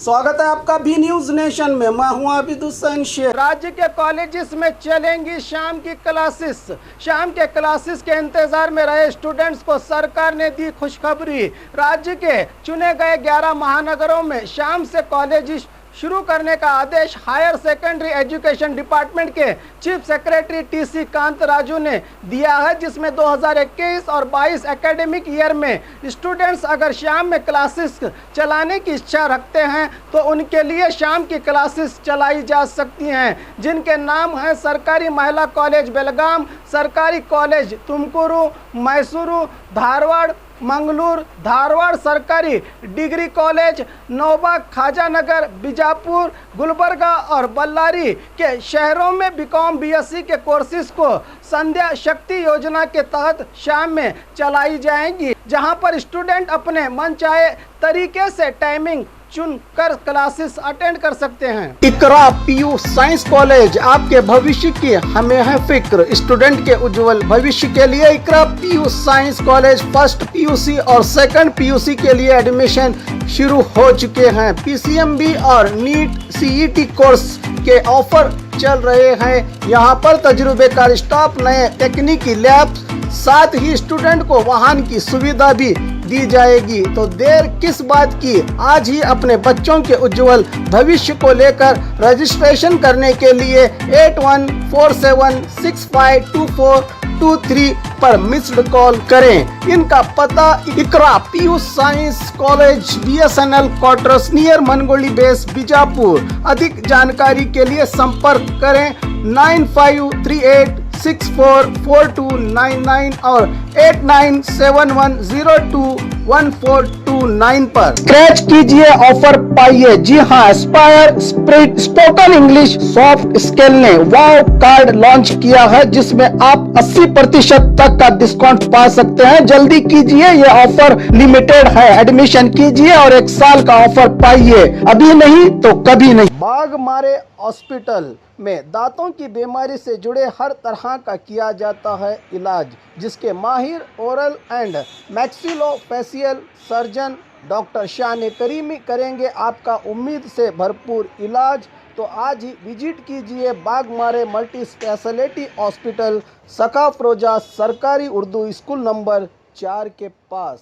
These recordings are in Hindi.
स्वागत है आपका बी न्यूज नेशन में। मैं हूं आबिद हुसैन शेख। राज्य के कॉलेजेस में चलेंगी शाम की क्लासेस। शाम के क्लासेस के इंतजार में रहे स्टूडेंट्स को सरकार ने दी खुशखबरी। राज्य के चुने गए 11 महानगरों में शाम से कॉलेज शुरू करने का आदेश हायर सेकेंडरी एजुकेशन डिपार्टमेंट के chief secretary TC Kant Raju ने दिया है, जिसमें 2021 और 22 एकेडमिक ईयर में स्टूडेंट्स अगर शाम में क्लासेस चलाने की इच्छा रखते हैं तो उनके लिए शाम की क्लासेस चलाई जा सकती हैं, जिनके नाम हैं सरकारी महिला कॉलेज बेलगाम, सरकारी कॉलेज तुमकुरू, मैसूरू, धारवाड़, मंगलूर, धारवाड़ सरकारी डिग्री कॉलेज, नौबाग, खाजानगर, बीजापुर, गुलबर्गा और बल्लारी के शहरों में बीकॉम बीएससी के कोर्सेज को संध्या शक्ति योजना के तहत शाम में चलाई जाएंगी, जहां पर स्टूडेंट अपने मनचाहे तरीके से टाइमिंग चुनकर क्लासेस अटेंड कर सकते हैं। इकरा पीयू साइंस कॉलेज, आपके भविष्य की हमें है फिक्र। स्टूडेंट के उज्जवल भविष्य के लिए Iqra PU science college first PUC और सेकंड पीयूसी के लिए एडमिशन शुरू हो चुके हैं। पीसीएमबी और नीट सीईटी कोर्स के ऑफर चल रहे हैं। यहाँ पर तजुर्बेकार स्टाफ, नए तकनीकी लैब, साथ ही स्टूडेंट को वाहन की सुविधा भी दी जाएगी। तो देर किस बात की, आज ही अपने बच्चों के उज्जवल भविष्य को लेकर रजिस्ट्रेशन करने के लिए 8147652423 पर मिस्ड कॉल करें। इनका पता Iqra PU science college BSNL quarters near Mangoli base Bijapur. अधिक जानकारी के लिए संपर्क करें 9538644299 और 8971021429 पर स्क्रैच कीजिए, ऑफर पाइए। जी हाँ, Aspire spirit spoken English soft skill ने वाव कार्ड लॉन्च किया है, जिसमें आप 80% तक का डिस्काउंट पा सकते हैं। जल्दी कीजिए, ये ऑफर लिमिटेड है। एडमिशन कीजिए और 1 साल का ऑफर पाइए, अभी नहीं तो कभी नहीं। बाघमारे हॉस्पिटल में दांतों की बीमारी से जुड़े हर तरह का किया जाता है इलाज, जिसके माहिर oral and maxillofacial surgeon doctor शान करीमी करेंगे आपका उम्मीद से भरपूर इलाज। तो आज ही विजिट कीजिए बाघमारे मल्टी स्पेशलिटी हॉस्पिटल, सकाफरोजा सरकारी उर्दू स्कूल नंबर 4 के पास।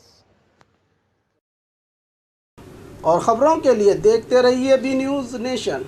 और खबरों के लिए देखते रहिए बी न्यूज नेशन।